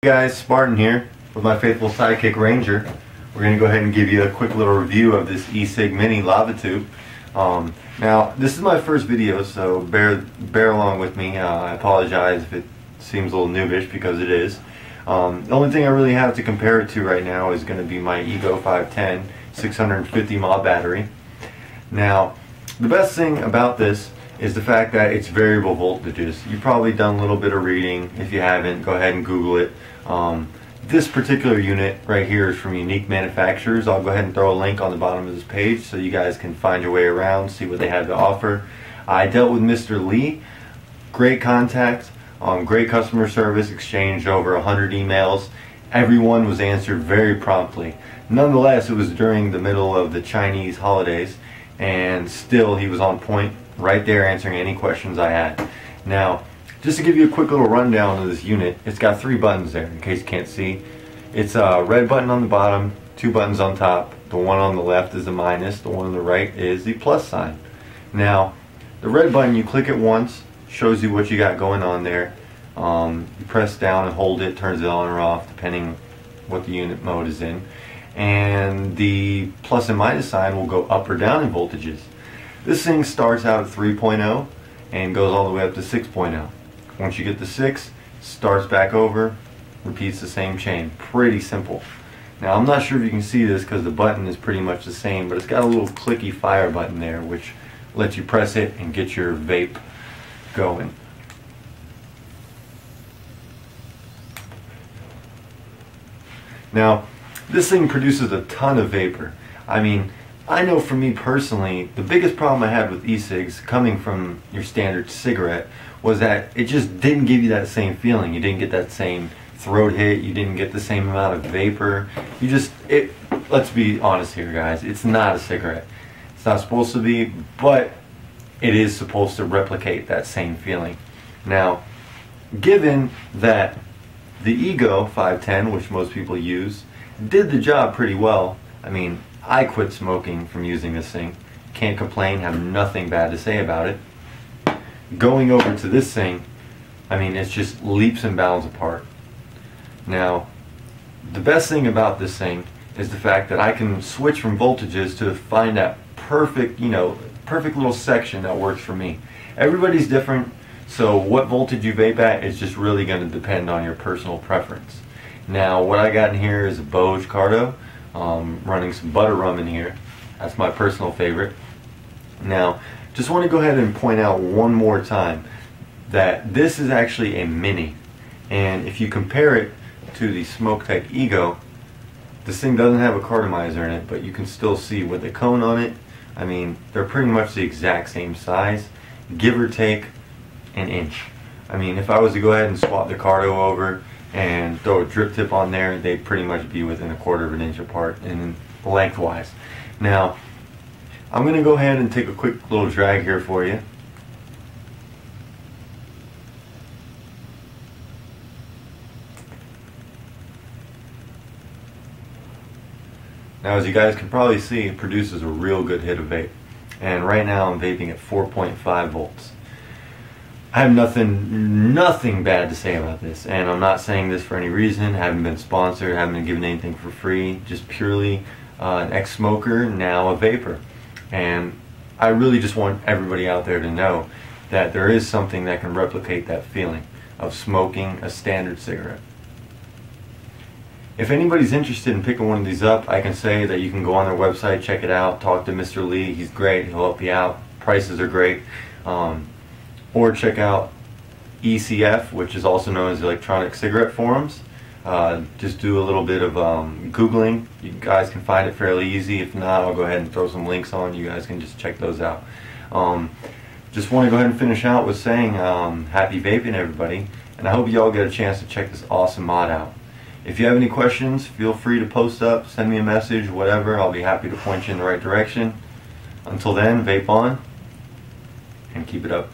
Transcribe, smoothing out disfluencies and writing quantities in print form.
Hey guys, Spartan here with my faithful sidekick Ranger. We're going to go ahead and give you a quick little review of this e-cig mini lava tube. Now this is my first video, so bear along with me. I apologize if it seems a little noobish, because it is. The only thing I really have to compare it to right now is going to be my Ego 510 650 mAh battery. Now the best thing about this is the fact that it's variable voltages. You've probably done a little bit of reading. If you haven't, go ahead and Google it. This particular unit right here is from unique manufacturers. I'll go ahead and throw a link on the bottom of this page so you guys can find your way around, see what they have to offer. I dealt with Mr. Lee. Great contact, great customer service, exchanged over 100 emails. Everyone was answered very promptly. Nonetheless, it was during the middle of the Chinese holidays, and still he was on point, right there answering any questions I had. Now, just to give you a quick little rundown of this unit, it's got 3 buttons there in case you can't see. It's a red button on the bottom, 2 buttons on top. The one on the left is the minus, the one on the right is the plus sign. Now, the red button, you click it once, shows you what you got going on there. You press down and hold it, turns it on or off depending what the unit mode is in. And the plus and minus sign will go up or down in voltages. This thing starts out at 3.0 and goes all the way up to 6.0. Once you get to 6, starts back over, repeats the same chain. Pretty simple. Now I'm not sure if you can see this because the button is pretty much the same, but it's got a little clicky fire button there which lets you press it and get your vape going. Now this thing produces a ton of vapor. I mean, I know for me personally, the biggest problem I had with e-cigs coming from your standard cigarette was that it just didn't give you that same feeling. You didn't get that same throat hit, you didn't get the same amount of vapor. Let's be honest here guys, it's not a cigarette. It's not supposed to be, but it is supposed to replicate that same feeling. Now, given that the Ego 510, which most people use, did the job pretty well. I mean, I quit smoking from using this thing. Can't complain, have nothing bad to say about it. Going over to this thing, I mean, it's just leaps and bounds apart. Now, the best thing about this thing is the fact that I can switch from voltages to find that perfect, perfect little section that works for me. Everybody's different, so what voltage you vape at is just really going to depend on your personal preference. Now, what I got in here is a Boj Cardo. Running some butter rum in here. That's my personal favorite. Now, just want to go ahead and point out one more time that this is actually a mini, and if you compare it to the Smoke-Tech Ego, this thing doesn't have a cartomizer in it, but you can still see with the cone on it. I mean, they're pretty much the exact same size, give or take an inch. I mean, if I was to go ahead and swap the Cardo over and throw a drip tip on there, they'd pretty much be within a quarter of an inch apart in lengthwise. Now, I'm going to go ahead and take a quick little drag here for you. Now, as you guys can probably see, it produces a real good hit of vape. And right now I'm vaping at 4.5 volts. I have nothing bad to say about this, and I'm not saying this for any reason. I haven't been sponsored, haven't been given anything for free, just purely an ex-smoker, now a vapor. And I really just want everybody out there to know that there is something that can replicate that feeling of smoking a standard cigarette. If anybody's interested in picking one of these up, I can say that you can go on their website, check it out, talk to Mr. Lee, he's great, he'll help you out, prices are great. Or check out ECF, which is also known as Electronic Cigarette Forums. Just do a little bit of Googling. You guys can find it fairly easy. If not, I'll go ahead and throw some links on. You guys can just check those out. Just want to go ahead and finish out with saying happy vaping, everybody. And I hope you all get a chance to check this awesome mod out. If you have any questions, feel free to post up, send me a message, whatever. I'll be happy to point you in the right direction. Until then, vape on and keep it up.